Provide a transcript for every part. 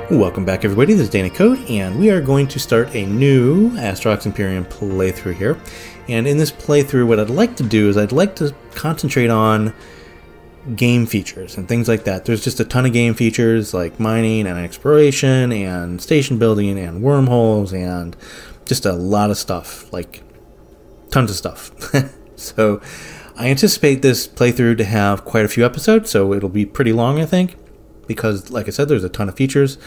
Welcome back, everybody. This is Danny Code, and we are going to start a new Astrox Imperium playthrough here. And in this playthrough, what I'd like to do is I'd like to concentrate on game features and things like that. There's just a ton of game features like mining and exploration and station building and wormholes and just a lot of stuff, like tons of stuff. So I anticipate this playthrough to have quite a few episodes, so it'll be pretty long, I think, because, like I said, there's a ton of features.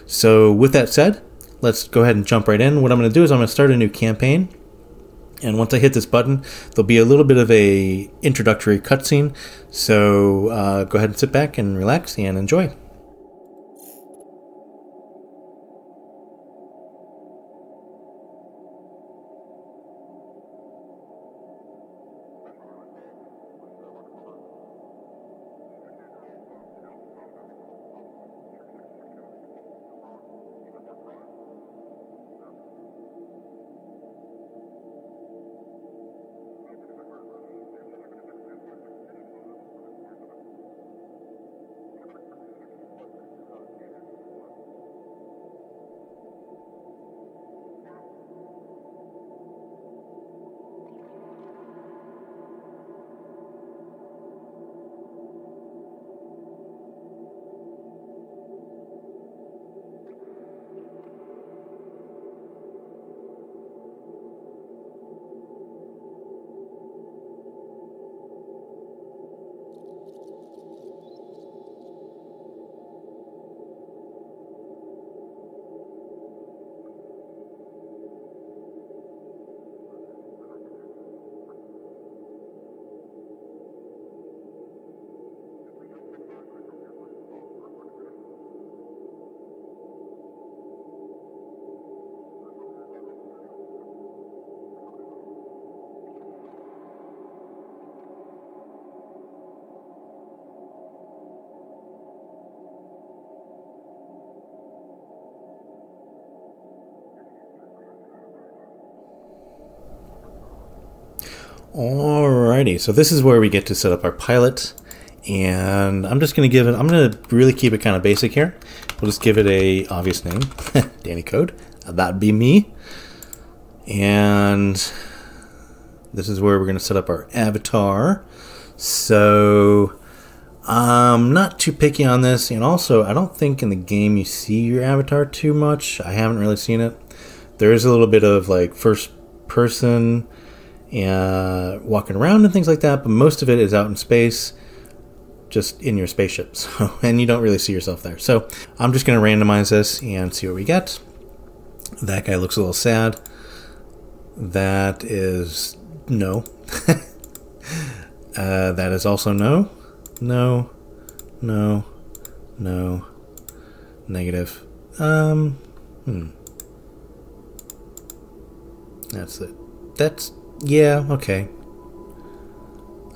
So with that said, let's go ahead and jump right in. What I'm going to do is I'm going to start a new campaign. And once I hit this button, there'll be a little bit of a introductory cutscene. So go ahead and sit back and relax and enjoy. Alrighty, so this is where we get to set up our pilot, and I'm just going to give it, I'm going to really keep it kind of basic here. We'll just give it a obvious name, Danny Code, that'd be me. And this is where we're going to set up our avatar. So I'm not too picky on this, and also I don't think in the game you see your avatar too much. I haven't really seen it. There is a little bit of like first person walking around and things like that, but most of it is out in space, just in your spaceship. So, and you don't really see yourself there. So I'm just going to randomize this and see what we get. That guy looks a little sad. That is no. That is also no. No. No. No. Negative. That's it. That's, yeah, okay.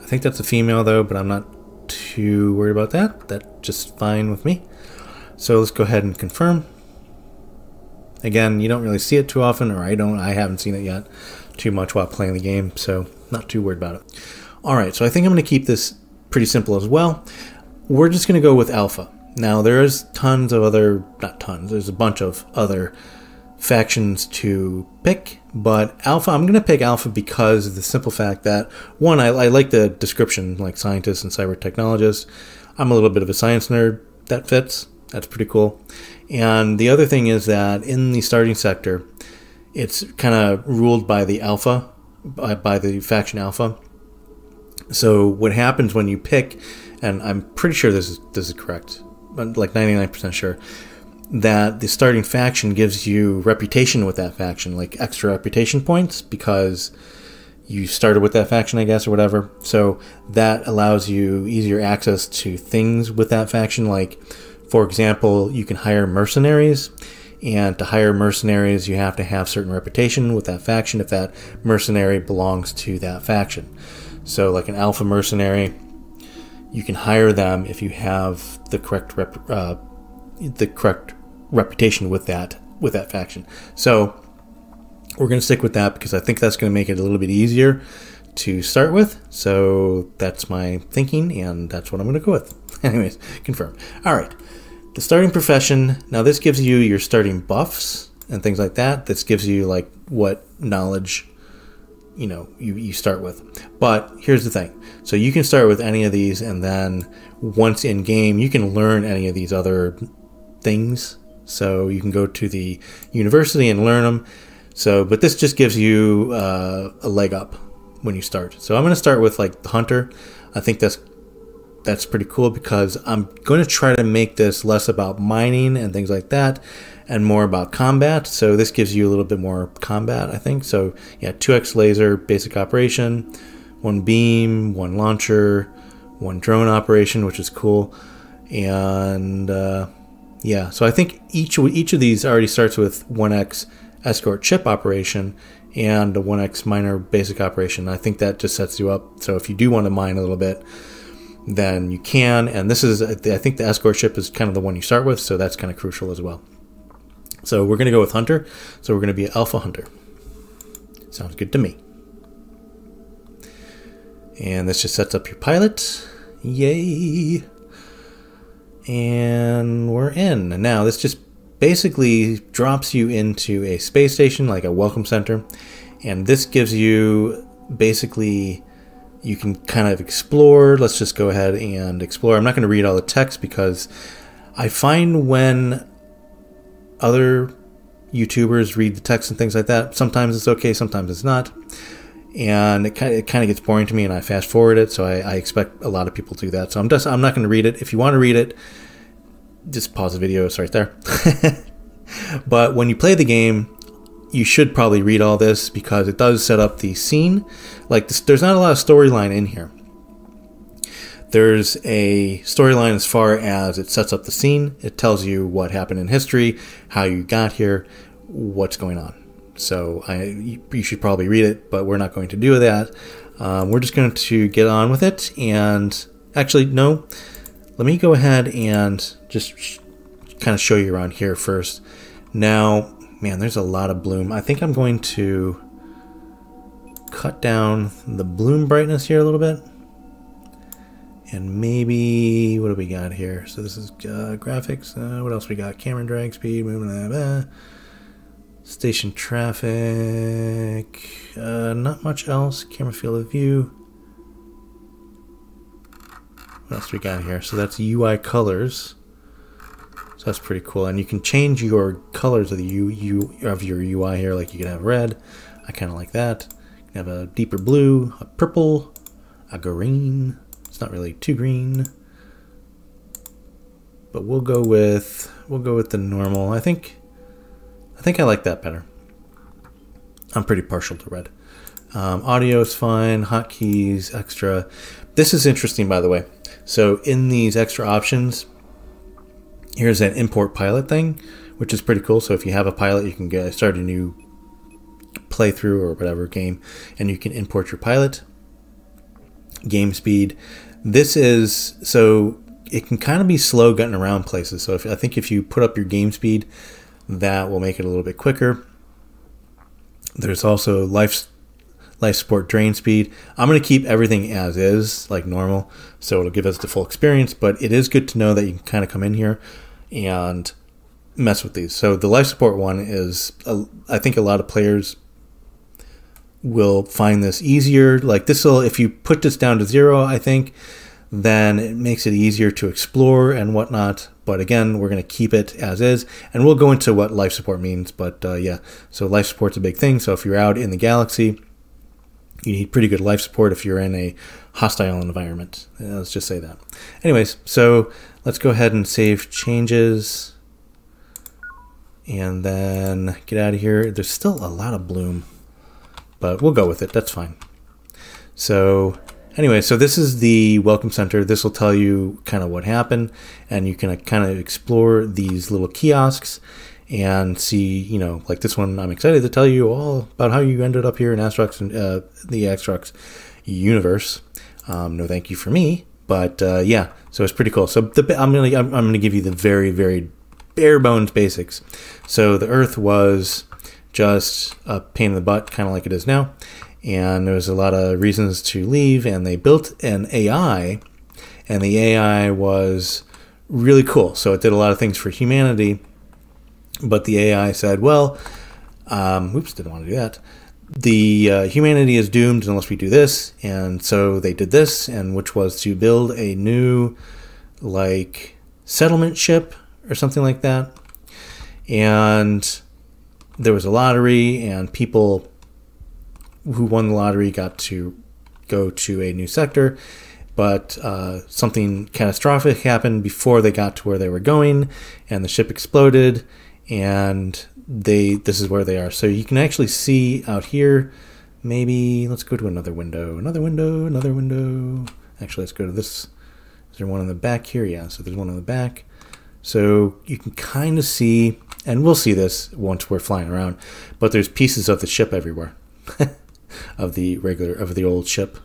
I think that's a female though, but I'm not too worried about that. That's just fine with me. So let's go ahead and confirm. Again, you don't really see it too often, or I haven't seen it yet too much while playing the game, so not too worried about it. Alright, so I think I'm going to keep this pretty simple as well. We're just going to go with Alpha. Now, there's tons of other, not tons, there's a bunch of other factions to pick, but Alpha, I'm going to pick Alpha because of the simple fact that, one, I like the description, like scientist and cyber technologist. I'm a little bit of a science nerd. That fits. That's pretty cool. And the other thing is that in the starting sector, it's kind of ruled by the Alpha, by the faction Alpha. So what happens when you pick, and I'm pretty sure this is correct, but like 99% sure, that the starting faction gives you reputation with that faction, like extra reputation points, because you started with that faction, I guess, or whatever. So that allows you easier access to things with that faction. Like, for example, you can hire mercenaries, and to hire mercenaries, you have to have certain reputation with that faction if that mercenary belongs to that faction. So like an Alpha mercenary, you can hire them if you have the correct reputation with that faction. So we're going to stick with that because I think that's going to make it a little bit easier to start with. So that's my thinking, and that's what I'm going to go with. Anyways, confirm. All right. The starting profession. Now this gives you your starting buffs and things like that. This gives you like what knowledge you start with. But here's the thing. So you can start with any of these, and then once in game, you can learn any of these other things. So you can go to the university and learn them. So, but this just gives you a leg up when you start. So I'm going to start with like the hunter. I think that's pretty cool because I'm going to try to make this less about mining and things like that and more about combat. So this gives you a little bit more combat, I think. So yeah, 2x laser, basic operation, 1 beam, 1 launcher, 1 drone operation, which is cool. And yeah, so I think each of these already starts with 1x escort chip operation and a 1x miner basic operation. I think that just sets you up. So if you do want to mine a little bit, then you can. And this is, I think the escort ship is kind of the one you start with, so that's kind of crucial as well. So we're going to go with hunter. So we're going to be alpha hunter. Sounds good to me. And this just sets up your pilot. Yay! And we're in. And now this just basically drops you into a space station, like a welcome center. And this gives you basically, you can kind of explore. Let's just go ahead and explore. I'm not going to read all the text because I find when other YouTubers read the text and things like that, sometimes it's okay, sometimes it's not. And it kind of gets boring to me, and I fast forward it. So I expect a lot of people to do that. So I'm not going to read it. If you want to read it, just pause the video. It's right there. But when you play the game, you should probably read all this because it does set up the scene. Like this, there's not a lot of storyline in here. There's a storyline as far as it sets up the scene. It tells you what happened in history, how you got here, what's going on. So you should probably read it, but we're not going to do that. We're just going to get on with it. And actually, no, let me go ahead and just kind of show you around here first. Now, man, there's a lot of bloom. I think I'm going to cut down the bloom brightness here a little bit. And maybe, what do we got here? So this is graphics. What else we got? Camera drag speed, movement, station traffic. Not much else. Camera field of view. What else we got here? So that's UI colors. So that's pretty cool. And you can change your colors of the of your UI here. Like you can have red. I kind of like that. You can have a deeper blue, a purple, a green. It's not really too green, but we'll go with the normal. I think I like that better. I'm pretty partial to red. Audio is fine. Hotkeys, extra. This is interesting, by the way. So in these extra options, here's an import pilot thing, which is pretty cool. So if you have a pilot, you can start a new playthrough or whatever game, and you can import your pilot. Game speed. This is, so it can kind of be slow getting around places. So I think if you put up your game speed, that will make it a little bit quicker. There's also life support drain speed. I'm going to keep everything as is, like normal, so it'll give us the full experience, but it is good to know that you can kind of come in here and mess with these. So the life support one is, I think a lot of players will find this easier. Like this will, if you put this down to 0, I think, then it makes it easier to explore and whatnot. But again, we're going to keep it as is, and we'll go into what life support means. But yeah, so life support's a big thing. So if you're out in the galaxy, you need pretty good life support if you're in a hostile environment. Let's just say that. Anyways, so let's go ahead and save changes and then get out of here. There's still a lot of bloom, but we'll go with it. That's fine. So anyway, so this is the welcome center. This will tell you kind of what happened, and you can kind of explore these little kiosks and see, you know, like this one, I'm excited to tell you all about how you ended up here in Astrux and the Astrux universe. No thank you for me, but yeah, so it's pretty cool. So I'm gonna give you the very, very bare bones basics. So the Earth was just a pain in the butt, kind of like it is now. And there was a lot of reasons to leave, and they built an AI, and the AI was really cool. So it did a lot of things for humanity, but the AI said, well, oops, didn't want to do that. The humanity is doomed unless we do this, and so they did this, and which was to build a new, like, settlement ship or something like that. And there was a lottery, and people who won the lottery got to go to a new sector, but something catastrophic happened before they got to where they were going, and the ship exploded, and this is where they are. So you can actually see out here, maybe, let's go to another window. Actually, let's go to this. Is there one in the back here? Yeah, so there's one in the back. So you can kind of see, and we'll see this once we're flying around, but there's pieces of the ship everywhere. of the old ship.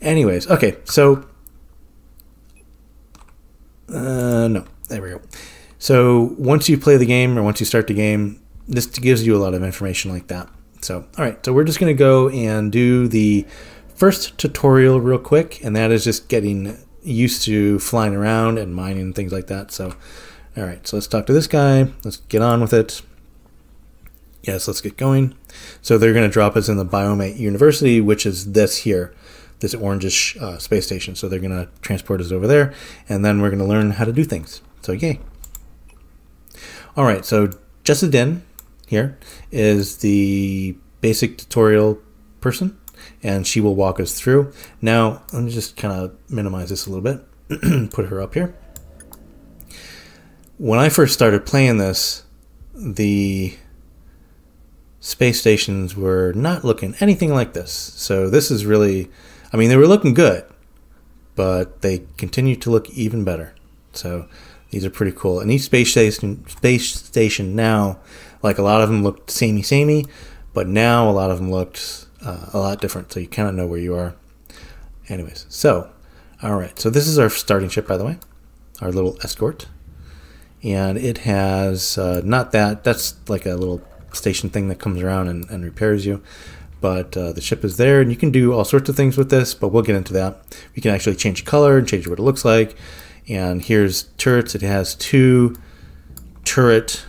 Anyways, okay, so no, there we go. So once you play the game, or once you start the game, this gives you a lot of information like that. So, all right, so we're just going to go and do the first tutorial real quick, and that is just getting used to flying around and mining and things like that. So, all right, so let's talk to this guy. Let's get on with it. Yes, let's get going. So they're going to drop us in the Biomate University, which is this here, this orangish space station. So they're going to transport us over there, and then we're going to learn how to do things. So yay. All right, so Jessa Din here is the basic tutorial person, and she will walk us through. Now, let me just kind of minimize this a little bit, put her up here. When I first started playing this, the space stations were not looking anything like this. So this is really, I mean, they were looking good, but they continue to look even better. So these are pretty cool. And each space station now, like a lot of them looked samey, but now a lot of them looked a lot different. So you kind of know where you are. Anyways, so, all right. So this is our starting ship, by the way, our little escort. And it has, not that, that's like a little station thing that comes around and repairs you. But the ship is there, and you can do all sorts of things with this, but we'll get into that. We can actually change color and change what it looks like. And here's turrets. It has 2 turret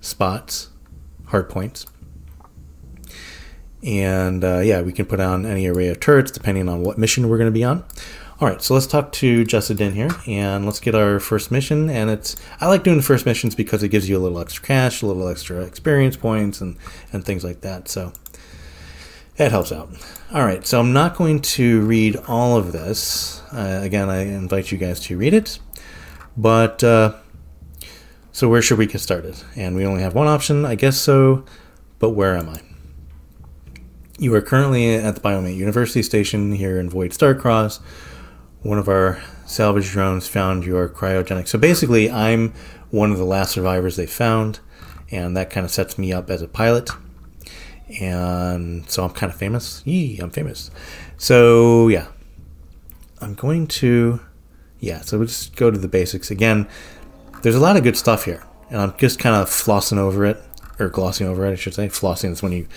spots, hard points. And yeah, we can put on any array of turrets depending on what mission we're going to be on. All right, so let's talk to Jessa Din here, and let's get our first mission. And I like doing the first missions because it gives you a little extra cash, a little extra experience points, and things like that. So that helps out. All right, so I'm not going to read all of this. Again, I invite you guys to read it. But so where should we get started? And we only have one option, I guess so. But where am I? You are currently at the Biomate University Station here in Void Starcross. One of our salvage drones found your cryogenic. So basically, I'm one of the last survivors they found, and that kind of sets me up as a pilot. And so I'm kind of famous. Yee, I'm famous. So yeah, I'm going to, yeah, so we'll just go to the basics. Again, there's a lot of good stuff here, and I'm just kind of flossing over it, or glossing over it, I should say. Flossing is when you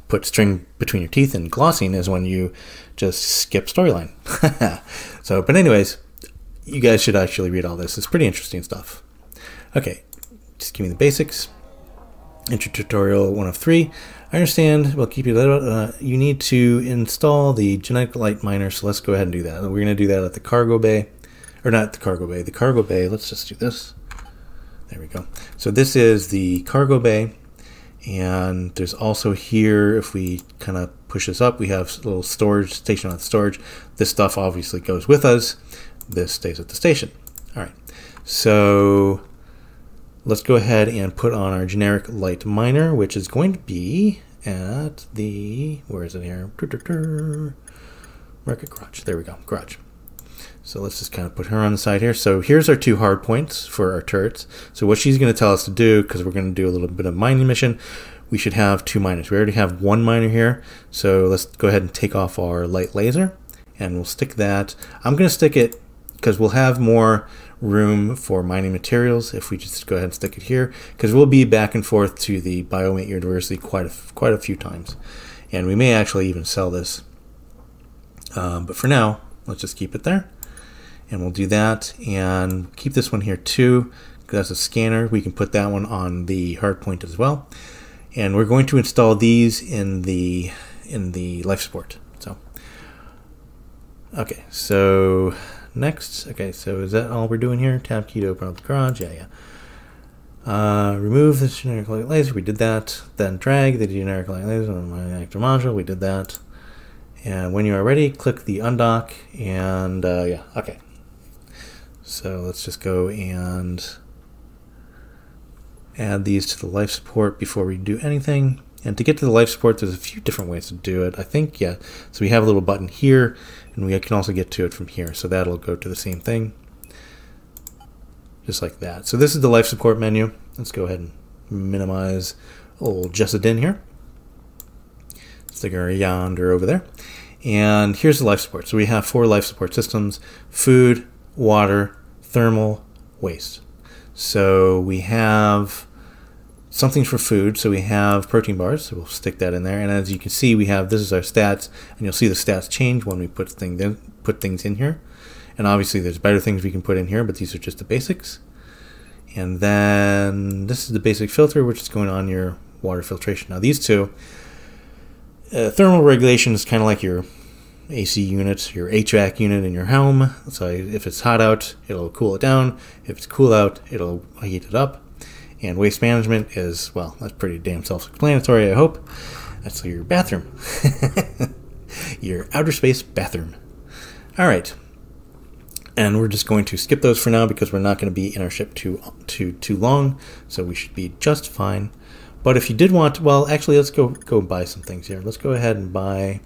put string between your teeth, and glossing is when you just skip storyline. So, but anyways, you guys should actually read all this. It's pretty interesting stuff. Okay, just give me the basics. Intro tutorial 1 of 3. I understand. We'll keep you little. You need to install the genetic light miner, so let's go ahead and do that. We're going to do that at the cargo bay, or not the cargo bay. The cargo bay. Let's just do this. There we go. So this is the cargo bay. And there's also here, if we kind of push this up, we have a little storage station on storage. This stuff obviously goes with us. This stays at the station. All right. So let's go ahead and put on our generic light miner, which is going to be at the, where is it here? Market garage. There we go. Garage. So let's just kind of put her on the side here. So here's our 2 hard points for our turrets. So what she's going to tell us to do, because we're going to do a little bit of mining mission, we should have 2 miners. We already have 1 miner here. So let's go ahead and take off our light laser, and we'll stick that. I'm going to stick it because we'll have more room for mining materials if we just go ahead and stick it here, because we'll be back and forth to the Biomate University quite a few times, and we may actually even sell this. But for now, let's just keep it there, and we'll do that, and keep this one here too, because that's a scanner. We can put that one on the hardpoint as well, and we're going to install these in the life support. So, okay, so next, okay, so is that all we're doing here? Tab key to open up the garage. Yeah. Remove the generic light laser. We did that. Then drag the generic light laser on my active module. We did that. And when you are ready, click the undock. And yeah, okay. So let's just go and add these to the life support before we do anything. And to get to the life support, there's a few different ways to do it. I think, yeah. So we have a little button here, and we can also get to it from here. So that'll go to the same thing, just like that. So this is the life support menu. Let's go ahead and minimize old Jessadin here. Stick her yonder over there. And here's the life support. So we have 4 life support systems: food, water, thermal, waste. So we have something for food, so we have protein bars, so we'll stick that in there. And as you can see, we have, this is our stats, and you'll see the stats change when we put things in here. And obviously there's better things we can put in here, but these are just the basics. And then this is the basic filter, which is going on your water filtration. Now these two, thermal regulation is kind of like your AC unit, your HVAC unit in your home. So if it's hot out, it'll cool it down. If it's cool out, it'll heat it up. And waste management is, well, that's pretty damn self-explanatory, I hope. That's your bathroom. Your outer space bathroom. All right. And we're just going to skip those for now because we're not going to be in our ship too long. So we should be just fine. But if you did want, well, actually, let's go buy some things here. Let's go ahead and buy,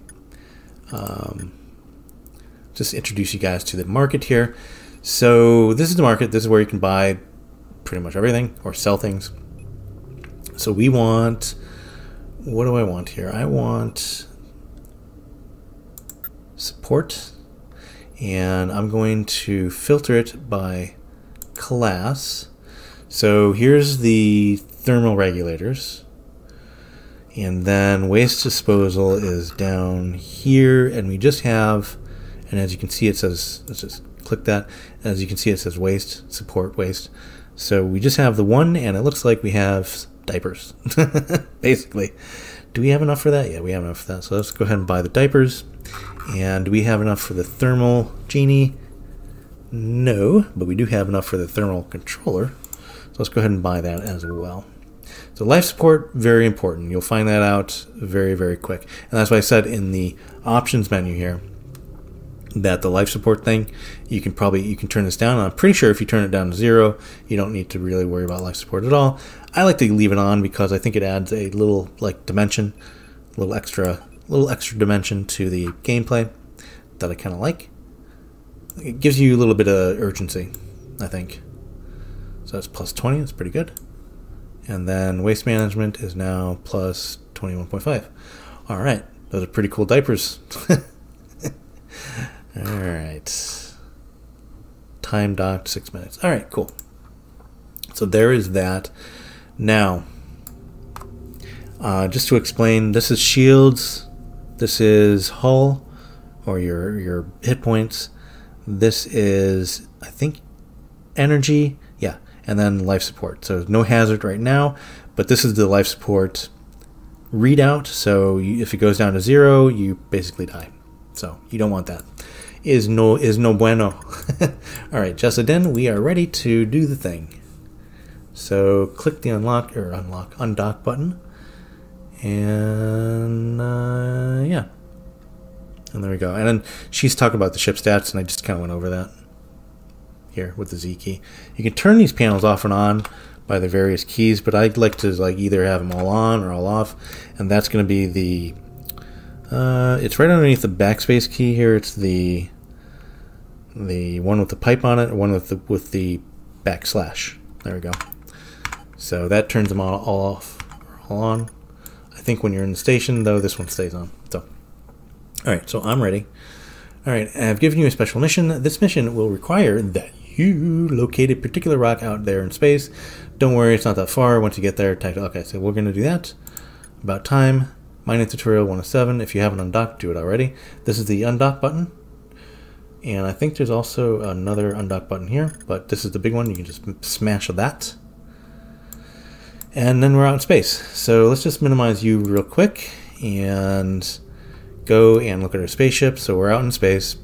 just introduce you guys to the market here. So this is the market. This is where you can buy pretty much everything or sell things. So we want, what do I want here? I want support, and I'm going to filter it by class. So here's the thermal regulators, and then waste disposal is down here, and we just have, and as you can see it says, let's just click that, as you can see it says waste, support waste. So we just have the one, and it looks like we have diapers, basically. Do we have enough for that? Yeah, we have enough for that. So let's go ahead and buy the diapers. And do we have enough for the thermal genie? No, but we do have enough for the thermal controller. So let's go ahead and buy that as well. So life support, very important. You'll find that out very, very quick. And that's why I said in the options menu here that the life support thing, you can turn this down. I'm pretty sure if you turn it down to 0, you don't need to really worry about life support at all. I like to leave it on because I think it adds a little dimension, a little extra dimension to the gameplay that I kind of like. It gives you a little bit of urgency, I think. So that's plus 20. That's pretty good. And then waste management is now plus 21.5. All right, those are pretty cool diapers. All right. Time docked 6 minutes. All right, cool. So there is that. Now, just to explain, this is shields. This is hull, or your hit points. This is, I think, energy. Yeah, and then life support. So no hazard right now, but this is the life support readout. So if it goes down to 0, you basically die. So you don't want that. Is no bueno. All right, Jessadin, we are ready to do the thing. So click the undock button, and yeah, and there we go. And then she's talking about the ship stats, and I just kind of went over that here with the Z key. You can turn these panels off and on by the various keys, but I'd like to either have them all on or all off, and that's going to be the it's right underneath the backspace key here. It's the one with the pipe on it, one with the backslash. There we go. So that turns them all off or all on. I think when you're in the station, though, this one stays on. So, all right. So I'm ready. All right. I've given you a special mission. This mission will require that you locate a particular rock out there in space. Don't worry, it's not that far. Once you get there, okay, so we're going to do that. About time. Mining tutorial 107. If you haven't undocked, do it already. This is the undock button. And I think there's also another undock button here, but this is the big one. You can just smash that. And then we're out in space. So let's just minimize you real quick and go and look at our spaceship. So we're out in space.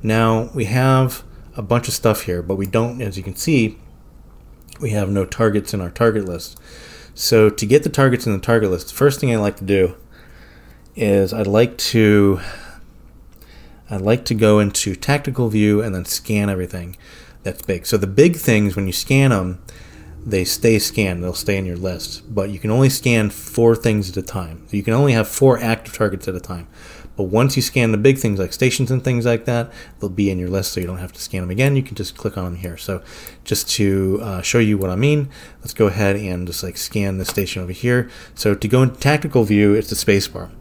Now we have a bunch of stuff here, but we don't, as you can see, we have no targets in our target list. So to get the targets in the target list, the first thing I like to do is I'd like to go into tactical view and then scan everything that's big. So the big things, when you scan them, they stay scanned. They'll stay in your list. But you can only scan 4 things at a time. So you can only have 4 active targets at a time. But once you scan the big things like stations and things like that, they'll be in your list, so you don't have to scan them again. You can just click on them here. So just to show you what I mean, let's go ahead and just like scan the station over here. So to go into tactical view, it's the space bar.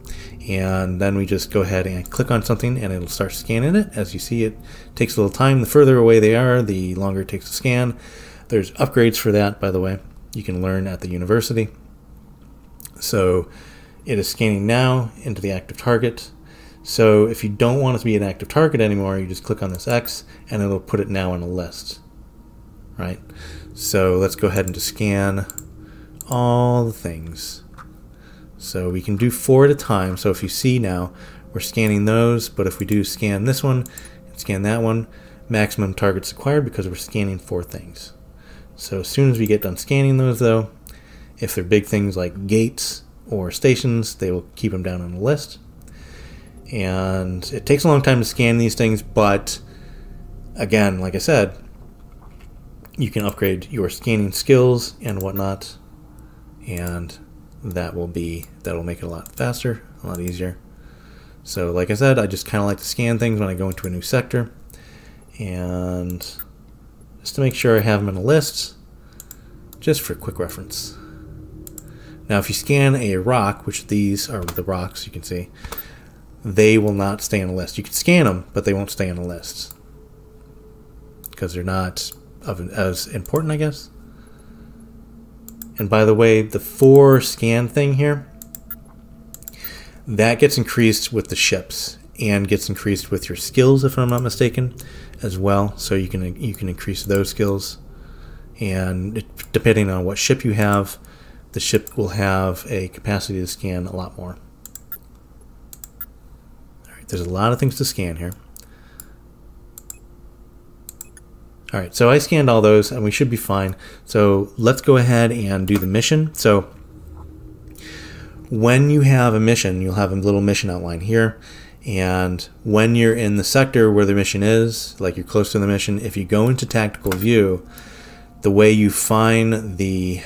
And then we just go ahead and click on something and it'll start scanning it. As you see, it takes a little time. The further away they are, the longer it takes to scan. There's upgrades for that, by the way. You can learn at the university. So it is scanning now into the active target. So if you don't want it to be an active target anymore, you just click on this X and it'll put it now on a list. Right? So let's go ahead and just scan all the things. So we can do 4 at a time. So if you see now, we're scanning those, but if we do scan this one and scan that one, maximum targets acquired because we're scanning 4 things. So as soon as we get done scanning those though, if they're big things like gates or stations, they will keep them down on the list. And it takes a long time to scan these things, but again, like I said, you can upgrade your scanning skills and whatnot, and that'll make it a lot faster, a lot easier. So like I said, I just kind of like to scan things when I go into a new sector, and just to make sure I have them in a list, just for quick reference. Now if you scan a rock, which these are the rocks you can see, they will not stay on a list. You can scan them, but they won't stay on a list because they're not as important, I guess. And by the way, the 4 scan thing here, that gets increased with the ships and gets increased with your skills, if I'm not mistaken, as well. So you can increase those skills, and depending on what ship you have, the ship will have a capacity to scan a lot more. There's a lot of things to scan here. Alright, so I scanned all those and we should be fine. So let's go ahead and do the mission. So when you have a mission, you'll have a little mission outline here. And when you're in the sector where the mission is, like you're close to the mission, if you go into tactical view, the way you find the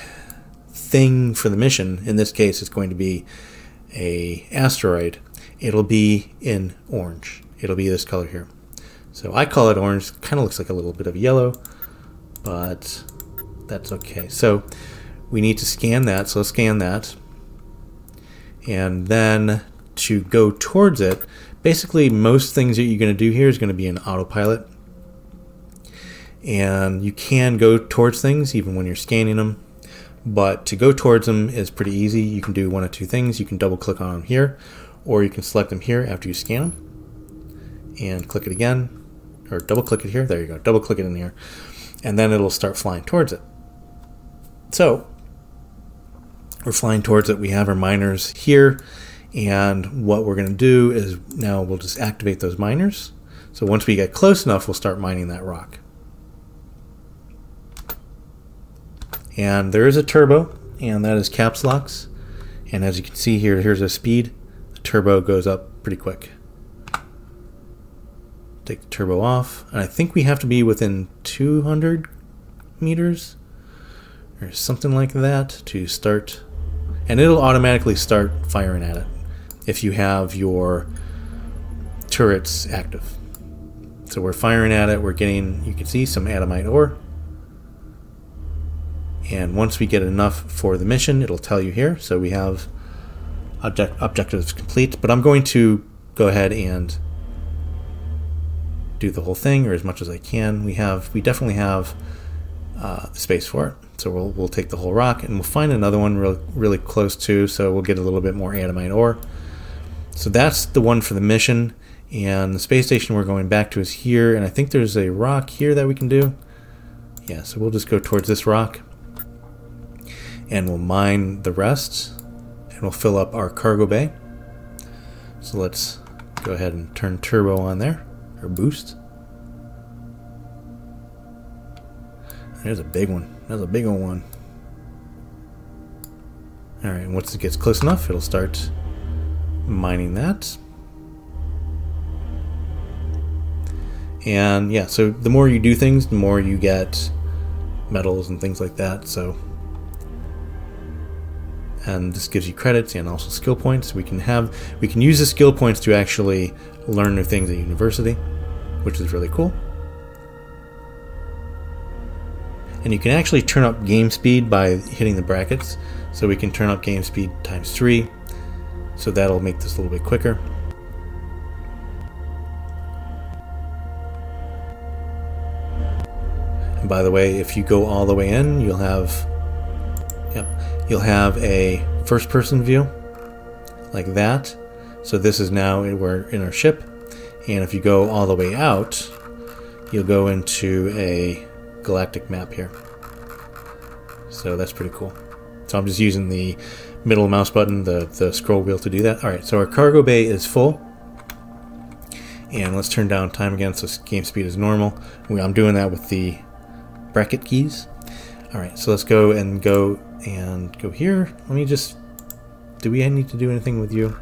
thing for the mission, in this case it's going to be an asteroid, it'll be in orange. It'll be this color here. So I call it orange. Kind of looks like a little bit of yellow, but that's okay. So we need to scan that. So let's scan that. And then to go towards it, basically most things that you're going to do here is going to be in autopilot. And you can go towards things even when you're scanning them. But to go towards them is pretty easy. You can do 1 of 2 things. You can double click on them here, or you can select them here after you scan them and click it again, or double click it here. There you go. Double click it in here, and then it'll start flying towards it. So we're flying towards it. We have our miners here, and what we're going to do is now we'll just activate those miners. So once we get close enough, we'll start mining that rock. And there is a turbo, and that is caps locks. And as you can see here, here's a speed. The turbo goes up pretty quick. Take the turbo off, and I think we have to be within 200 meters or something like that to start, and it'll automatically start firing at it if you have your turrets active. So we're firing at it, we're getting, you can see, some adamite ore. And once we get enough for the mission, it'll tell you here. So we have objectives complete, but I'm going to go ahead and do the whole thing, or as much as I can. We definitely have space for it. So we'll take the whole rock, and we'll find another one really close to, so we'll get a little bit more adamite ore. So that's the one for the mission, and the space station we're going back to is here, and I think there's a rock here that we can do. Yeah, so we'll just go towards this rock, and we'll mine the rest, and we'll fill up our cargo bay. So let's go ahead and turn turbo on there, or boost. There's a big one. That's a big old one. Alright, and once it gets close enough, it'll start mining that. And yeah, so the more you do things, the more you get metals and things like that. So, and this gives you credits and also skill points. We can use the skill points to actually learn new things at university, which is really cool. And you can actually turn up game speed by hitting the brackets. So we can turn up game speed ×3. So that'll make this a little bit quicker. And by the way, if you go all the way in, you'll have a first-person view like that. So this is now we're in our ship, and if you go all the way out, you'll go into a galactic map here. So that's pretty cool. So I'm just using the middle mouse button, the scroll wheel, to do that. Alright, so our cargo bay is full. And let's turn down time again so game speed is normal. I'm doing that with the bracket keys. Alright, so let's go here. Let me just... Do we need to do anything with you?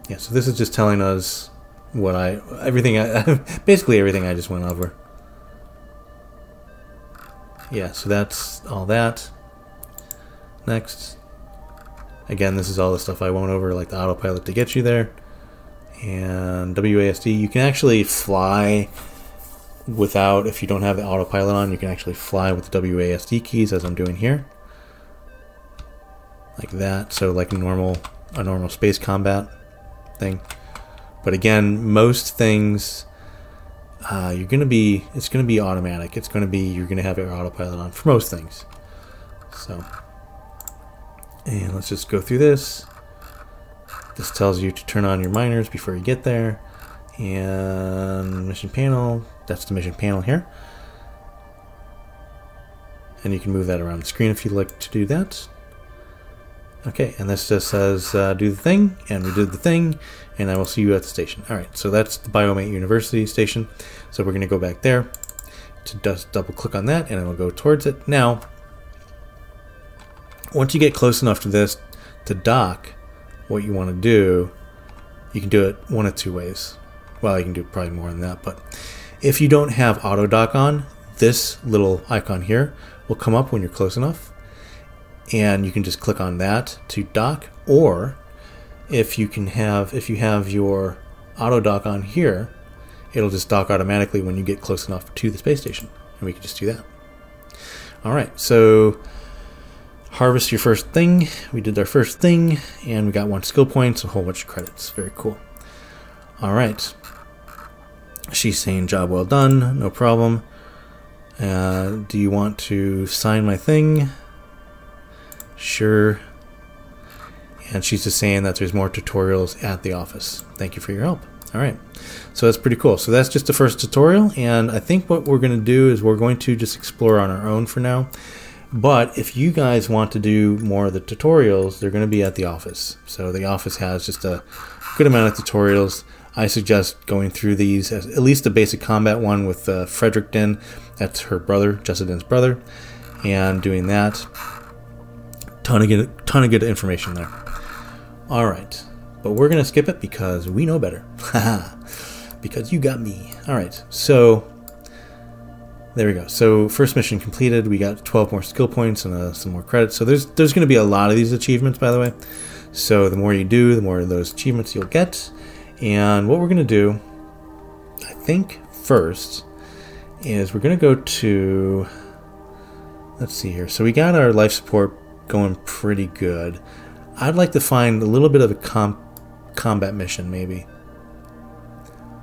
Yeah, so this is just telling us what basically everything I just went over. Yeah, so that's all that. Next. Again, this is all the stuff I went over, like the autopilot to get you there. And WASD, you can actually fly without, if you don't have the autopilot on, you can actually fly with the WASD keys, as I'm doing here. Like that, so like a normal space combat thing. But again, most things... it's going to be automatic. You're going to have your autopilot on for most things. So, and let's just go through this. This tells you to turn on your miners before you get there. And mission panel, that's the mission panel here. And you can move that around the screen if you'd like to do that. Okay, and this just says do the thing, and we did the thing, and I will see you at the station. Alright, so that's the Biomate University station. So we're going to go back there to just double click on that, and it'll go towards it. Now, once you get close enough to this to dock, what you want to do, you can do it one of two ways. Well, you can do probably more than that, but if you don't have auto dock on, this little icon here will come up when you're close enough. And you can just click on that to dock, or if you have your auto dock on here, it'll just dock automatically when you get close enough to the space station, and we can just do that. Alright, so harvest your first thing. We did our first thing, and we got 1 skill point, a whole bunch of credits. Very cool. Alright, she's saying job well done, no problem. Do you want to sign my thing? Sure. And she's just saying that there's more tutorials at the office. Thank you for your help. Alright, so that's pretty cool. So that's just the first tutorial, and I think what we're going to do is we're going to just explore on our own for now. But if you guys want to do more of the tutorials, they're going to be at the office. So the office has just a good amount of tutorials. I suggest going through these, at least the basic combat one with Frederick Din. That's her brother, Jessa Din's brother, and doing that. Ton of good information there. Alright, but we're going to skip it because we know better. Because you got me. Alright, so there we go. So first mission completed. We got 12 more skill points and some more credits. So there's going to be a lot of these achievements, by the way. So the more you do, the more of those achievements you'll get. And what we're going to do, I think, first, is we're going to go to... Let's see here. So we got our life support going pretty good. I'd like to find a little bit of a combat mission, maybe.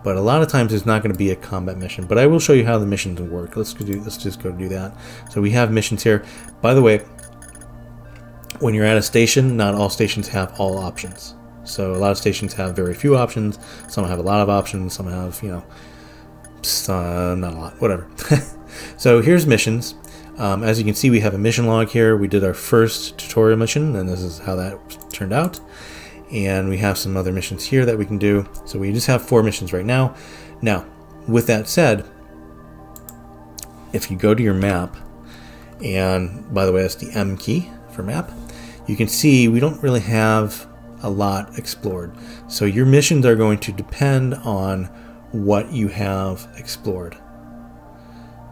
But a lot of times there's not going to be a combat mission. But I will show you how the missions work. Let's just go do that. So we have missions here. By the way, when you're at a station, not all stations have all options. So a lot of stations have very few options. Some have a lot of options. Some have, you know, not a lot. Whatever. So here's missions. As you can see, we have a mission log here. We did our first tutorial mission, and this is how that turned out. And we have some other missions here that we can do. So we just have 4 missions right now. Now, with that said, if you go to your map, and by the way, that's the M key for map, you can see we don't really have a lot explored. So your missions are going to depend on what you have explored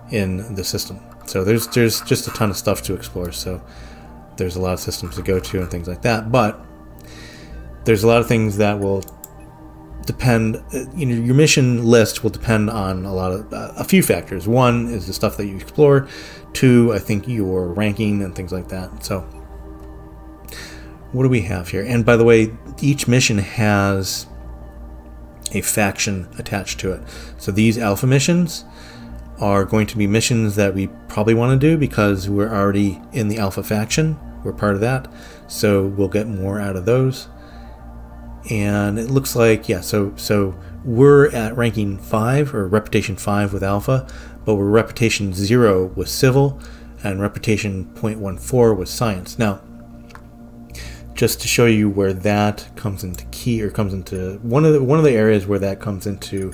in the system. So there's just a ton of stuff to explore. So there's a lot of systems to go to and things like that. But there's a lot of things that will depend, you know, your mission list will depend on a few factors. One is the stuff that you explore. 2, I think your ranking and things like that. So what do we have here? And by the way, each mission has a faction attached to it. So these alpha missions are going to be missions that we probably want to do because we're already in the alpha faction. We're part of that. So we'll get more out of those. And it looks like, yeah, so we're at ranking 5 or reputation 5 with alpha, but we're reputation 0 with civil and reputation 0.14 with science. Now, just to show you where that comes into key, or comes into one of the areas where that comes into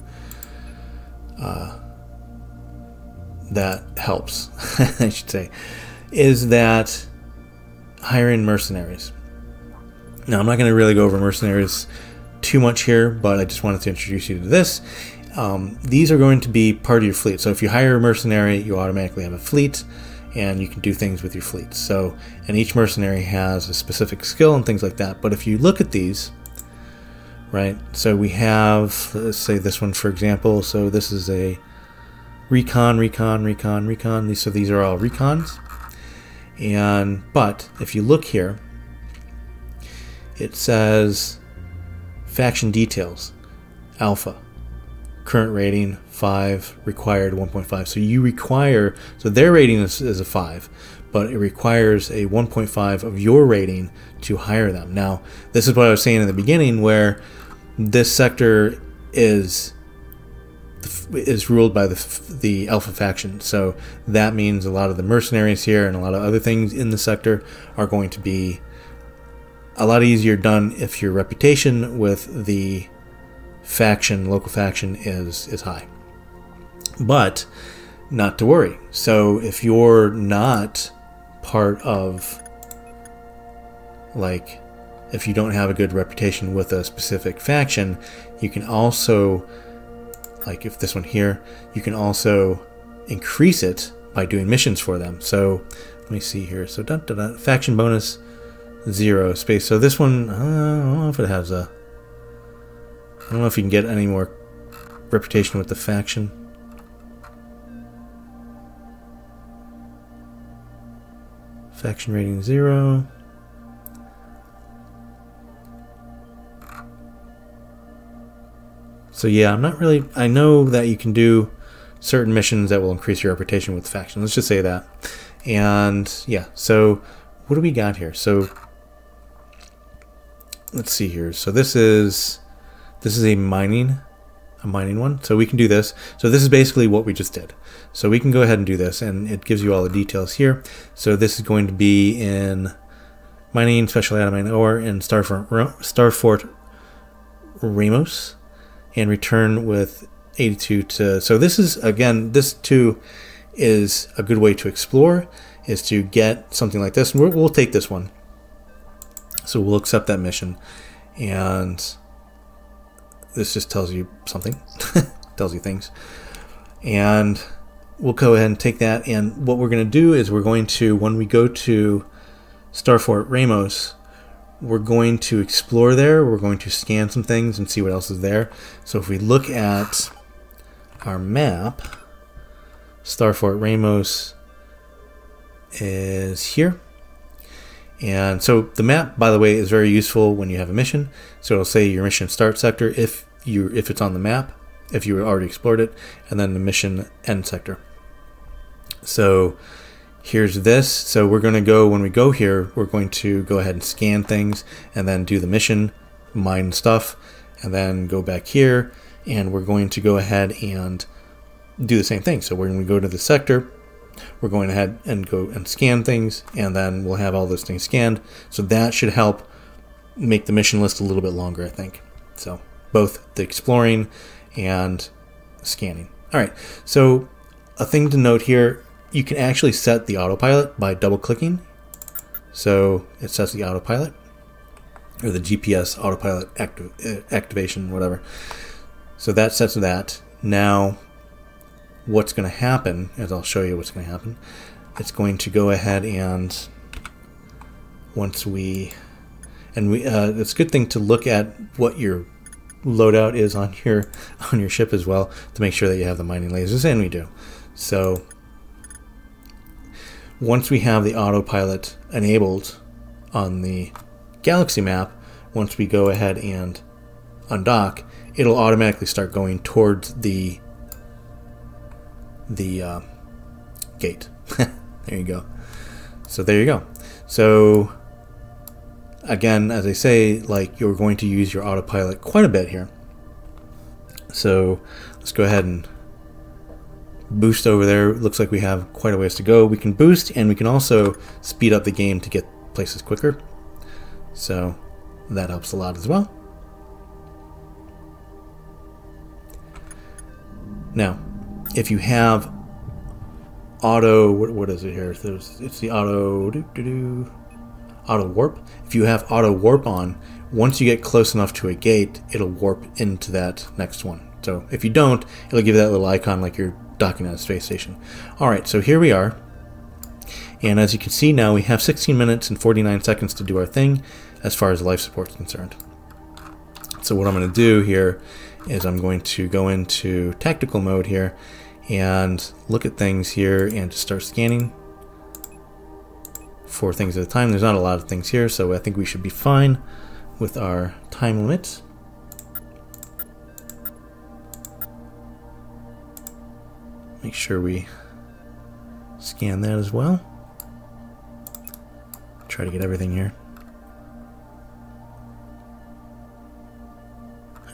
that helps, I should say, is that hiring mercenaries. Now, I'm not going to really go over mercenaries too much here, but I just wanted to introduce you to this. These are going to be part of your fleet. So if you hire a mercenary, you automatically have a fleet, and you can do things with your fleet. So, and each mercenary has a specific skill and things like that. But if you look at these, right, so we have, let's say this one, for example. So this is a recon. So these are all recons. But if you look here, it says faction details, alpha, current rating 5, required 1.5. So you require, so their rating is a 5, but it requires a 1.5 of your rating to hire them. Now, this is what I was saying in the beginning, where this sector is ruled by the alpha faction. So that means a lot of the mercenaries here and a lot of other things in the sector are going to be a lot easier done if your reputation with the faction, local faction, is high. But not to worry. So if you're not part of, like, if you don't have a good reputation with a specific faction, you can also, like if this one here, you can also increase it by doing missions for them. So let me see here. So faction bonus 0 space. So this one, I don't know if it has a, I don't know if you can get any more reputation with the faction. Faction rating 0. So yeah, I'm not really, I know that you can do certain missions that will increase your reputation with the faction. Let's just say that. And yeah, so what do we got here? So let's see here. So this is a mining one. So we can do this. So this is basically what we just did. So we can go ahead and do this, and it gives you all the details here. So this is going to be in mining, special adamine ore, and Starfort Ramos, and return with 82 to. So this is, again, this too is a good way to explore, is to get something like this. And we'll take this one. So we'll accept that mission, and this just tells you something, tells you things, and we'll go ahead and take that. And what we're going to do is we're going to, when we go to Starfort Ramos, we're going to explore there. We're going to scan some things and see what else is there. So if we look at our map, Starfort Ramos is here. And so the map, by the way, is very useful when you have a mission. So it'll say your mission start sector if it's on the map. if you already explored it, and then the mission end sector. So here's this. So we're going to go, when we go here, we're going to go ahead and scan things and then do the mission, mine stuff, and then go back here, and we're going to go ahead and do the same thing. So when we go to the sector, we're going ahead and go and scan things, and then we'll have all those things scanned. So that should help make the mission list a little bit longer, I think. So both the exploring and scanning. All right, so a thing to note here, you can actually set the autopilot by double clicking. So it sets the autopilot, or the GPS autopilot activation, whatever. So that sets that. Now what's going to happen, as I'll show you what's going to happen, it's going to go ahead and once it's a good thing to look at what your loadout is on your ship as well, to make sure that you have the mining lasers, and we do. So once we have the autopilot enabled on the galaxy map, once we go ahead and undock, it'll automatically start going towards the gate. There you go. So there you go. So again, as I say, like, you're going to use your autopilot quite a bit here. So let's go ahead and boost over there. Looks like we have quite a ways to go. We can boost, and we can also speed up the game to get places quicker. So that helps a lot as well. Now, if you have auto, what is it here? It's the auto auto warp. If you have auto warp on, once you get close enough to a gate, it'll warp into that next one. So if you don't, it'll give you that little icon like you're docking at a space station. Alright, so here we are. And as you can see now, we have 16 minutes and 49 seconds to do our thing as far as life support is concerned. So what I'm going to do here is I'm going to go into tactical mode here and look at things here and just start scanning 4 things at a time. There's not a lot of things here, so I think we should be fine with our time limit. Make sure we scan that as well. Try to get everything here.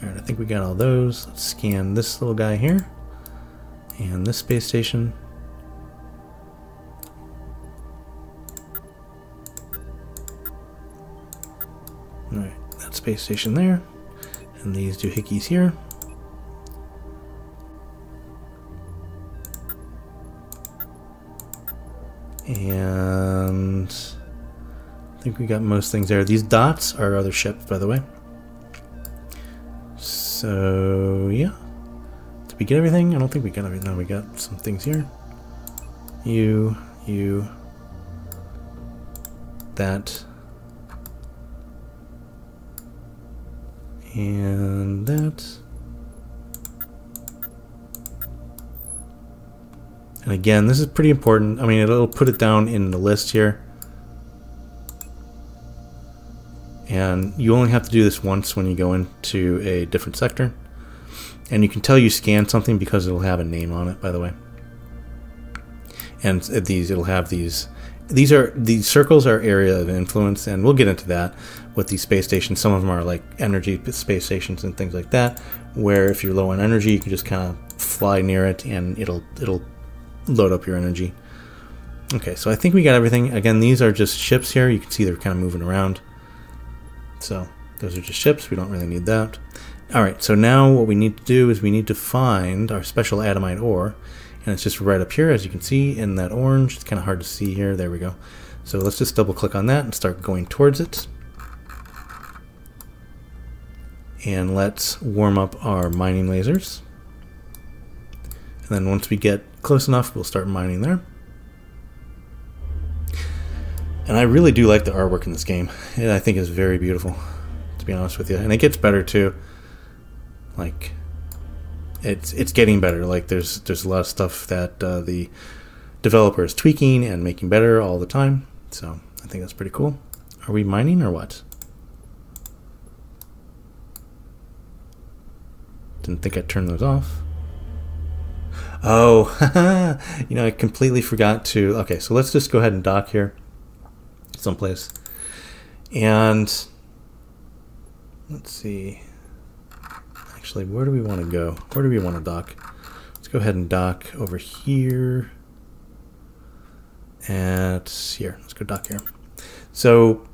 Alright, I think we got all those. Let's scan this little guy here and this space station. Alright, that space station there, and these doohickeys here. And I think we got most things there. These dots are other ships, by the way. So yeah, did we get everything? I don't think we got everything. No, we got some things here. You, that, and that. And again, this is pretty important. I mean, it'll put it down in the list here. And you only have to do this once when you go into a different sector. And you can tell you scanned something because it'll have a name on it, by the way. And it'll have these circles are area of influence, and we'll get into that with these space stations. Some of them are like energy space stations and things like that, where if you're low on energy, you can just kind of fly near it and it'll load up your energy. Okay, so I think we got everything. Again, these are just ships here. You can see they're kind of moving around. So those are just ships. We don't really need that. Alright, so now what we need to do is we need to find our special adamite ore. And it's just right up here, as you can see in that orange. It's kind of hard to see here. There we go. So let's just double click on that and start going towards it. And let's warm up our mining lasers. And then once we get close enough, we'll start mining there. And I really do like the artwork in this game. I think it's very beautiful, to be honest with you. And it gets better too. Like, it's getting better. Like, there's a lot of stuff that the developer is tweaking and making better all the time. So I think that's pretty cool. Are we mining or what? Didn't think I'd turn those off. Oh, you know, I completely forgot to... Okay, so let's just go ahead and dock here someplace. And let's see. Actually, where do we want to go? Where do we want to dock? Let's go ahead and dock over here. At here. Let's go dock here. So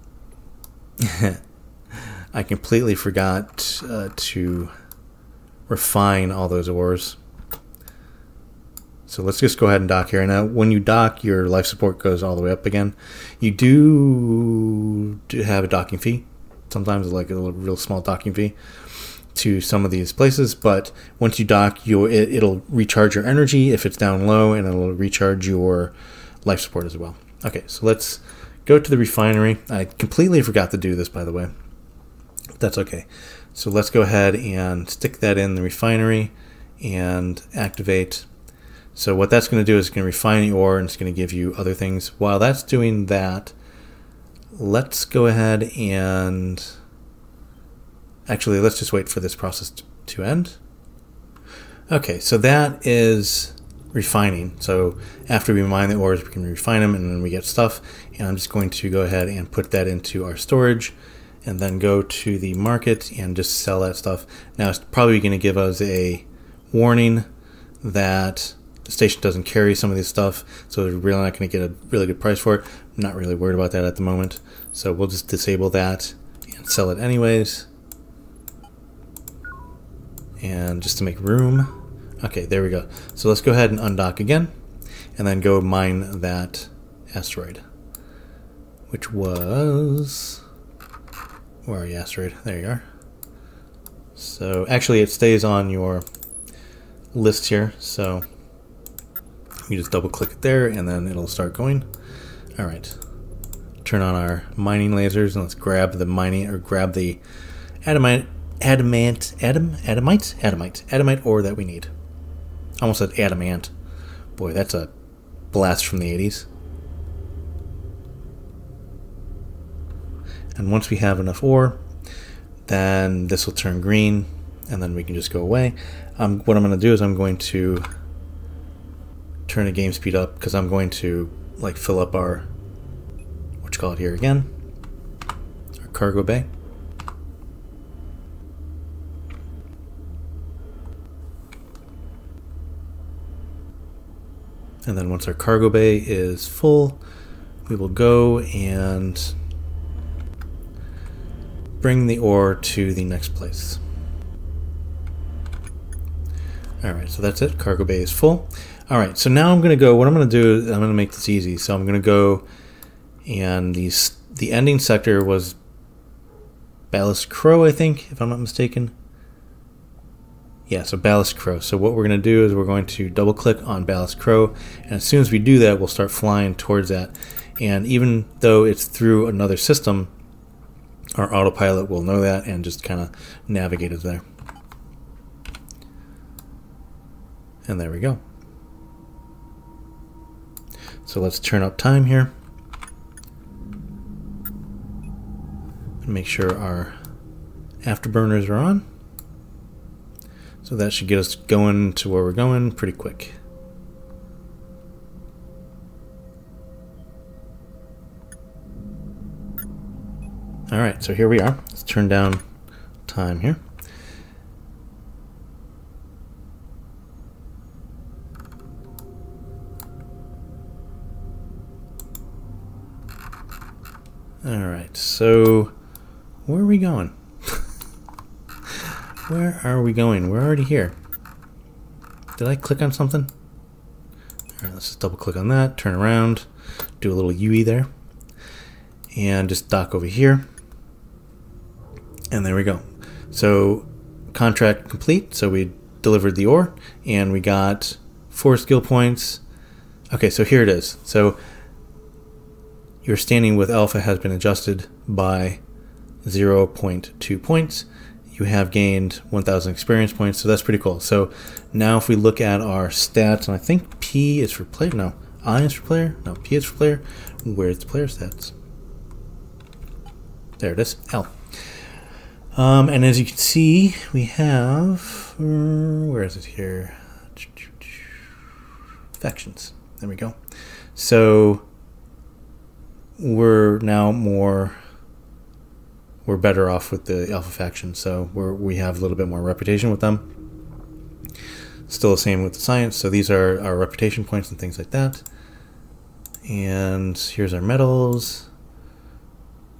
I completely forgot to refine all those ores. So let's just go ahead and dock here. Now, when you dock, your life support goes all the way up again. You do have a docking fee. Sometimes like a real small docking fee to some of these places. But once you dock, it'll recharge your energy if it's down low, and it'll recharge your life support as well. Okay, so let's go to the refinery. I completely forgot to do this, by the way. That's okay. So let's go ahead and stick that in the refinery and activate. So what that's going to do is it's going to refine the ore, and it's going to give you other things. While that's doing that, let's go ahead and... Actually, let's just wait for this process to end. Okay, so that is refining. So after we mine the ores, we can refine them, and then we get stuff. And I'm just going to go ahead and put that into our storage, and then go to the market and just sell that stuff. Now, it's probably going to give us a warning that the station doesn't carry some of this stuff, so we're really not going to get a really good price for it. I'm not really worried about that at the moment, so we'll just disable that and sell it anyways. And just to make room. Okay, there we go. So let's go ahead and undock again, and then go mine that asteroid, which was... Where are you, asteroid? There you are. So actually it stays on your list here, so you just double click it there and then it'll start going. Alright. Turn on our mining lasers and let's grab the mining, or grab the adamite ore that we need. I almost said adamant. Boy, that's a blast from the 80s. And once we have enough ore, then this will turn green, and then we can just go away. What I'm going to do is I'm going to turn the game speed up, because I'm going to like fill up our, what you call it here again, our cargo bay. And then once our cargo bay is full, we will go and bring the ore to the next place. Alright, so that's it. Cargo bay is full. Alright, so now I'm going to go, what I'm going to do is I'm going to make this easy. So I'm going to go, and the ending sector was Ballast Crow, I think, if I'm not mistaken. Yeah, so Ballast Crow. So what we're going to do is we're going to double click on Ballast Crow, and as soon as we do that, we'll start flying towards that. And even though it's through another system, our autopilot will know that and just kind of navigate us there. And there we go. So let's turn up time here. And make sure our afterburners are on. So that should get us going to where we're going pretty quick. Alright, so here we are. Let's turn down time here. Alright, so where are we going? Where are we going? We're already here. Did I click on something? Alright, let's just double click on that, turn around, do a little UE there, and just dock over here. And there we go. So contract complete. So we delivered the ore and we got 4 skill points. Okay, so here it is. So your standing with Alpha has been adjusted by 0.2 points. You have gained 1,000 experience points, so that's pretty cool. So now if we look at our stats, and I think P is for player, no, I is for player, no, P is for player. Where's the player stats? There it is, L. And as you can see, we have, where is it here? Factions. There we go. So we're now we're better off with the Alpha faction. So we have a little bit more reputation with them. Still the same with the Science. So these are our reputation points and things like that. And here's our medals.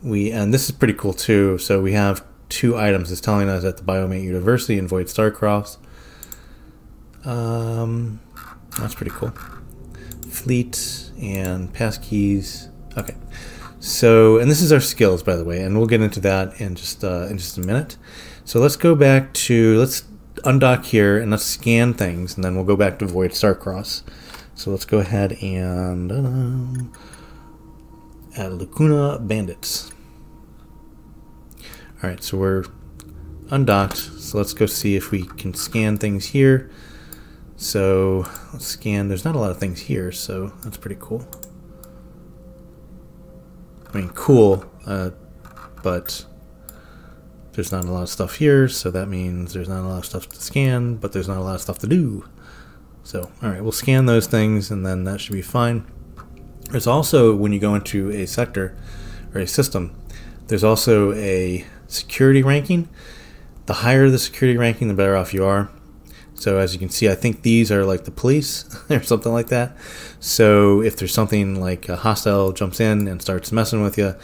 And this is pretty cool too. So we have 2 items. It's telling us at the Biomate University in Void Starcross. That's pretty cool. Fleet and passkeys. Okay. So, and this is our skills, by the way, and we'll get into that in just a minute. So let's go back to, let's undock here and let's scan things, and then we'll go back to Void Starcross. So let's go ahead and add Lacuna Bandits. All right, so we're undocked. So let's go see if we can scan things here. So let's scan. There's not a lot of things here, so that's pretty cool. I mean, cool, but there's not a lot of stuff here, so that means there's not a lot of stuff to scan, but there's not a lot of stuff to do. So, all right, we'll scan those things, and then that should be fine. There's also, when you go into a sector or a system, there's also a security ranking. The higher the security ranking, the better off you are. So as you can see, I think these are like the police or something like that. So if there's something like a hostile jumps in and starts messing with you,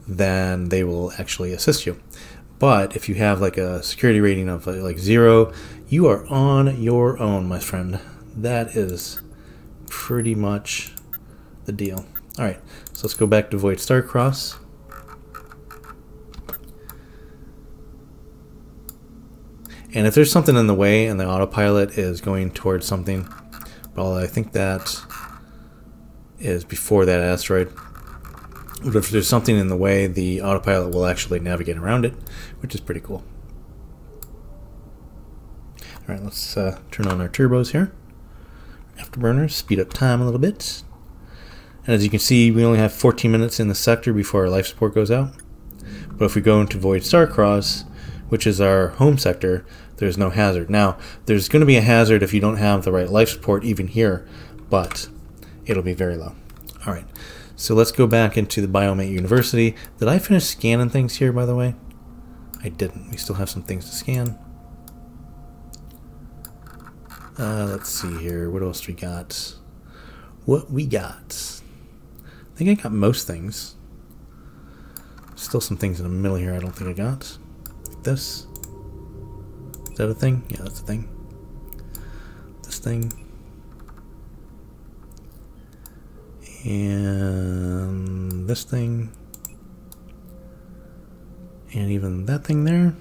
then they will actually assist you. But if you have like a security rating of like 0, you are on your own, my friend. That is pretty much the deal. All right, so let's go back to Void Starcross. And if there's something in the way and the autopilot is going towards something, well, I think that is before that asteroid. But if there's something in the way, the autopilot will actually navigate around it, which is pretty cool. All right, let's turn on our turbos here. Afterburners, speed up time a little bit. And as you can see, we only have 14 minutes in the sector before our life support goes out. But if we go into Void Starcross, which is our home sector, there's no hazard. Now, there's going to be a hazard if you don't have the right life support even here, but it'll be very low. All right, so let's go back into the Biomate University. Did I finish scanning things here, by the way? I didn't. We still have some things to scan. Let's see here. What else we got? What we got? I think I got most things. Still some things in the middle here I don't think I got. This. Is that a thing? Yeah, that's a thing. This thing. And this thing. And even that thing there.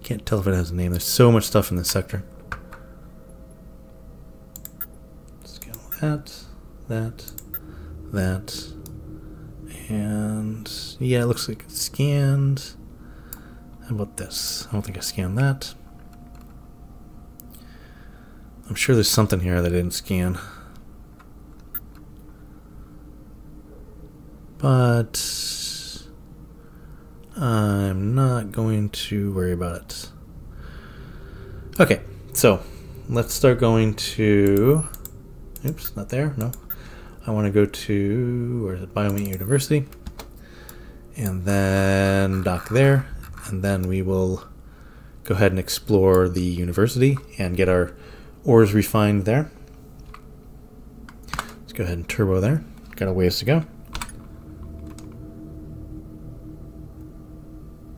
Can't tell if it has a name. There's so much stuff in this sector. Scan that. And yeah, it looks like it's scanned. How about this? I don't think I scanned that. I'm sure there's something here that I didn't scan. But I'm not going to worry about it. Okay, so let's start going to... Oops, not there, no. I want to go to, where is it, Biomate University. And then dock there. And then we will go ahead and explore the university and get our ores refined there. Let's go ahead and turbo there. Got a ways to go.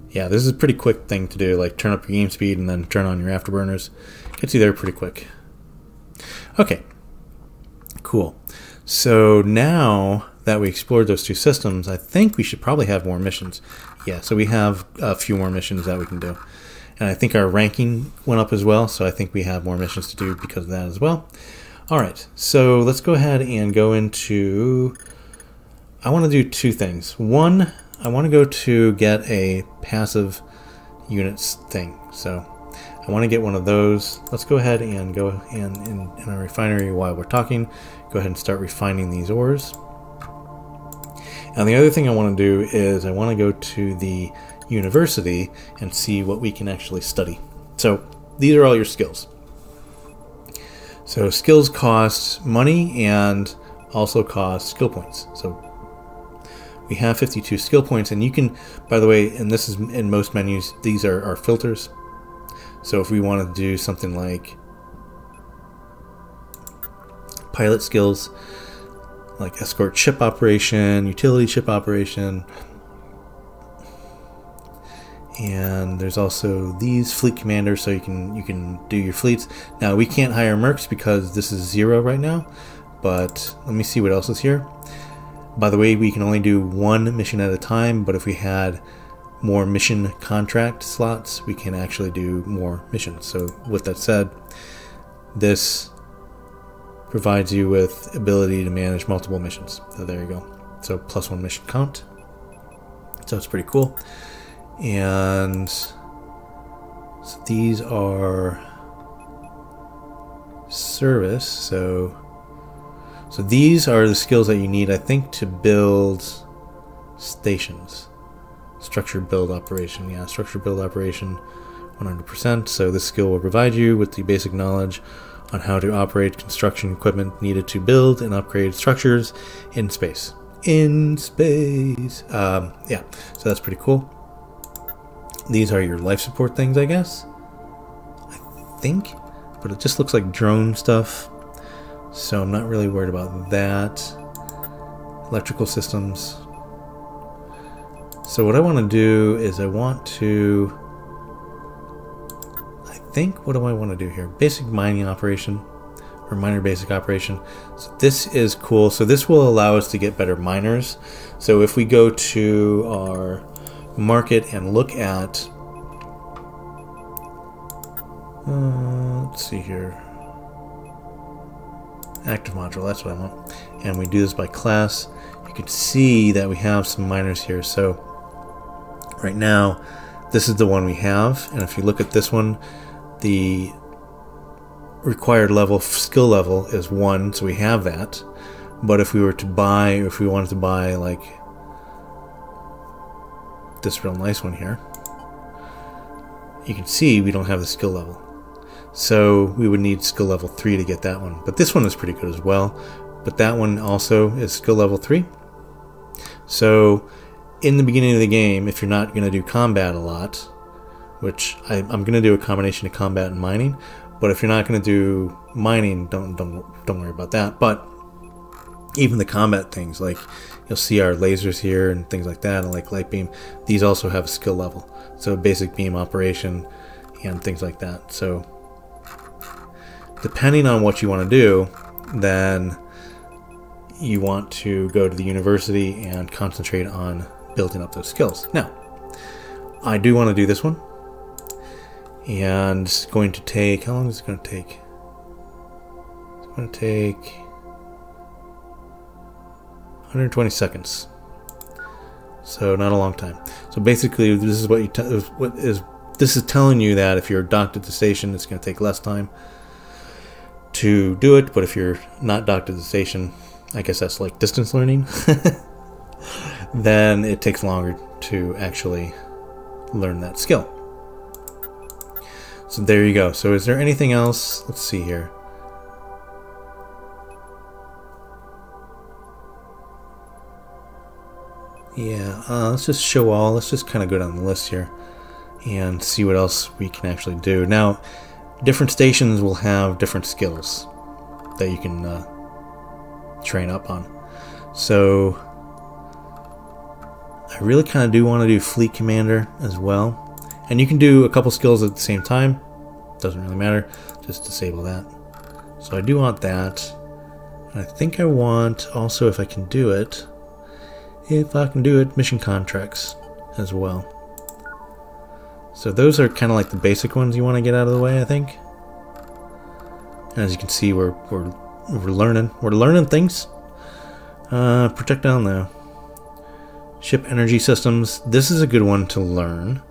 Yeah, this is a pretty quick thing to do, like turn up your game speed and then turn on your afterburners. Gets you there pretty quick. Okay, cool. So now that we explored those 2 systems, I think we should probably have more missions. Yeah, so we have a few more missions that we can do. And I think our ranking went up as well, so I think we have more missions to do because of that as well. All right, so let's go ahead and go into... I want to do 2 things. One, I want to go to get a passive units thing. So I want to get one of those. Let's go ahead and go in our refinery while we're talking. Go ahead and start refining these ores. And the other thing I want to do is I want to go to the university and see what we can actually study. So these are all your skills. So skills cost money and also cost skill points. So we have 52 skill points, and you can, by the way, and this is in most menus, these are our filters. So if we want to do something like pilot skills, like escort ship operation, utility ship operation, and there's also these fleet commanders, so you can do your fleets. Now we can't hire mercs because this is 0 right now, but let me see what else is here. By the way, we can only do one mission at a time, but if we had more mission contract slots, we can actually do more missions. So with that said, this provides you with ability to manage multiple missions. So there you go. So +1 mission count. So it's pretty cool. And so these are service. So these are the skills that you need, I think, to build stations. Structure build operation. Yeah, structure build operation 100%. So this skill will provide you with the basic knowledge on how to operate construction equipment needed to build and upgrade structures in space. Yeah, so that's pretty cool. These are your life support things, I guess. I think, but it just looks like drone stuff. So I'm not really worried about that. Electrical systems. So what I want to do is what do I want to do here? Basic mining operation, or miner basic operation. So this is cool. So this will allow us to get better miners. So if we go to our market and look at, let's see here. Active module, that's what I want. And we do this by class. You can see that we have some miners here. So right now, this is the one we have. And if you look at this one, the required skill level is 1, so we have that. But if we wanted to buy like this real nice one here, you can see we don't have the skill level. So we would need skill level 3 to get that one. But this one is pretty good as well. But that one also is skill level 3. So in the beginning of the game, if you're not going to do combat a lot, which I'm going to do a combination of combat and mining, but if you're not going to do mining, don't worry about that. But even the combat things, like you'll see our lasers here and things like that, and like light beam, these also have a skill level. So basic beam operation and things like that. So depending on what you want to do, then you want to go to the university and concentrate on building up those skills. Now, I do want to do this one, and it's going to take, how long is it going to take? It's going to take 120 seconds. So not a long time. So basically, this is this is telling you that if you're docked at the station, it's going to take less time to do it, but if you're not docked at the station, I guess that's like distance learning, then it takes longer to actually learn that skill. So there you go. So is there anything else? Let's see here. Yeah, let's just show all. Let's just kind of go down the list here and see what else we can actually do. Now, different stations will have different skills that you can train up on. So I really kind of do want to do Fleet Commander as well. And you can do a couple skills at the same time. Doesn't really matter. Just disable that. So I do want that. And I think I want also, if I can do it, mission contracts as well. So those are kind of like the basic ones you want to get out of the way, I think. And as you can see, we're learning things. Projectile now. Ship energy systems. This is a good one to learn,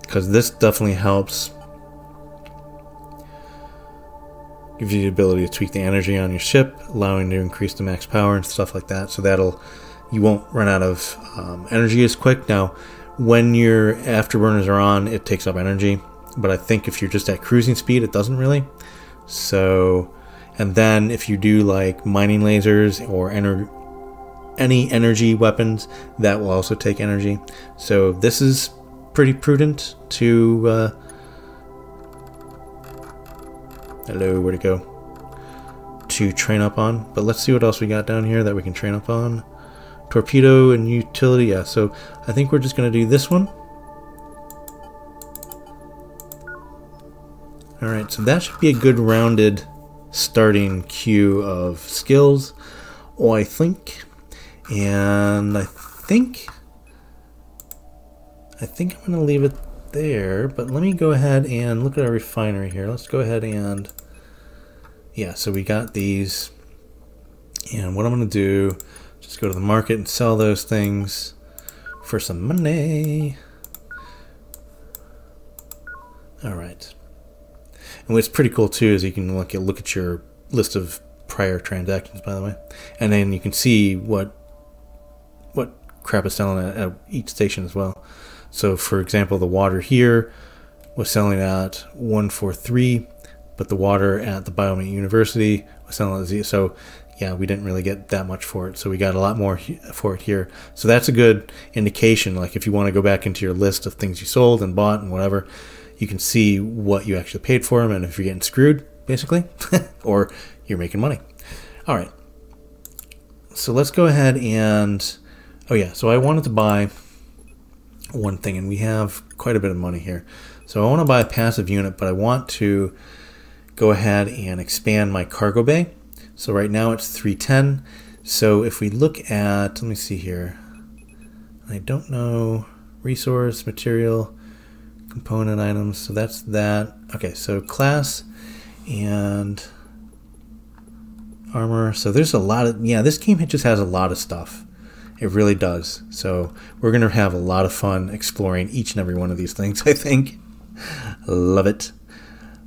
because this definitely helps. Gives you the ability to tweak the energy on your ship, allowing you to increase the max power and stuff like that. So you won't run out of energy as quick. Now, when your afterburners are on, it takes up energy, but I think if you're just at cruising speed, it doesn't really. So, and then if you do like mining lasers or any energy weapons, that will also take energy. So this is pretty prudent to hello, where'd it go? To train up on. But let's see what else we got down here that we can train up on. Torpedo and utility, yeah. So I think we're just gonna do this one. All right, so that should be a good rounded starting queue of skills, I think. And I think I'm gonna leave it there, but let me go ahead and look at our refinery here. Let's go ahead and, yeah, so we got these, and what I'm gonna do, just go to the market and sell those things for some money. All right. And what's pretty cool too is you can look at your list of prior transactions, by the way, and then you can see what crap is selling at each station as well. So for example, the water here was selling at 143, but the water at the Biomate University was selling at 0. So yeah, we didn't really get that much for it, so we got a lot more for it here. So that's a good indication. Like if you want to go back into your list of things you sold and bought and whatever, you can see what you actually paid for them and if you're getting screwed, basically, or you're making money. All right, so let's go ahead and, oh yeah, so I wanted to buy one thing, and we have quite a bit of money here. So I want to buy a passive unit, but I want to go ahead and expand my cargo bay. So right now it's 310. So if we look at, let me see here, I don't know, resource, material, component items, so that's that. Okay, so class and armor. So there's a lot of, yeah, this game just has a lot of stuff. It really does. So we're going to have a lot of fun exploring each and every one of these things, I think. Love it.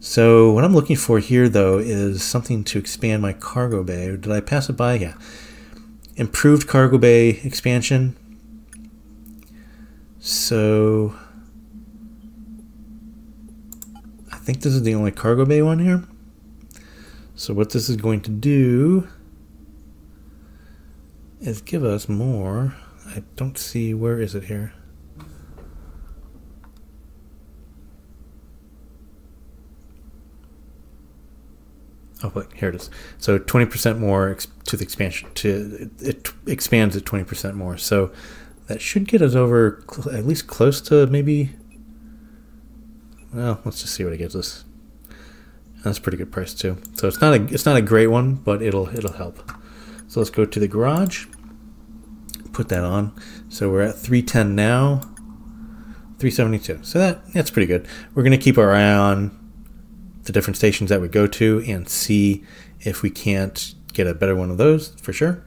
So what I'm looking for here, though, is something to expand my cargo bay. Did I pass it by? Yeah. Improved cargo bay expansion. So I think this is the only cargo bay one here. So what this is going to do is give us more. I don't see, where is it here? Oh, wait, here it is. So 20% more to the expansion. It expands at 20% more. So that should get us over at least close to maybe. Well, let's just see what it gets us. That's a pretty good price too. So it's not a great one, but it'll help. So let's go to the garage. Put that on. So we're at 310 now. 372. So that's pretty good. We're gonna keep our eye on the different stations that we go to and see if we can't get a better one of those for sure.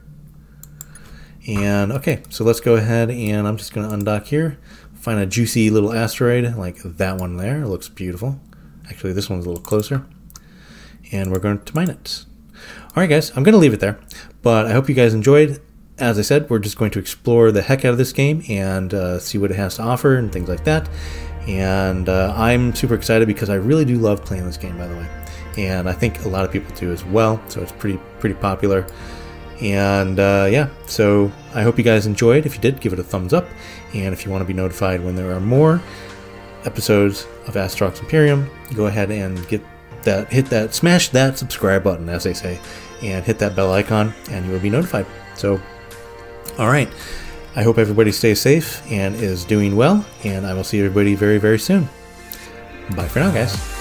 And okay, so let's go ahead and I'm just going to undock here, find a juicy little asteroid like that one there. It looks beautiful. Actually, this one's a little closer. And we're going to mine it. All right, guys, I'm going to leave it there, but I hope you guys enjoyed. As I said, we're just going to explore the heck out of this game and see what it has to offer and things like that. And I'm super excited because I really do love playing this game, by the way, and I think a lot of people do as well, so it's pretty popular. And yeah, so I hope you guys enjoyed. If you did, give it a thumbs up, and if you want to be notified when there are more episodes of Asterox Imperium, go ahead and smash that subscribe button, as they say, and hit that bell icon and you will be notified. So all right, I hope everybody stays safe and is doing well, and I will see everybody very, very soon. Bye for now, guys.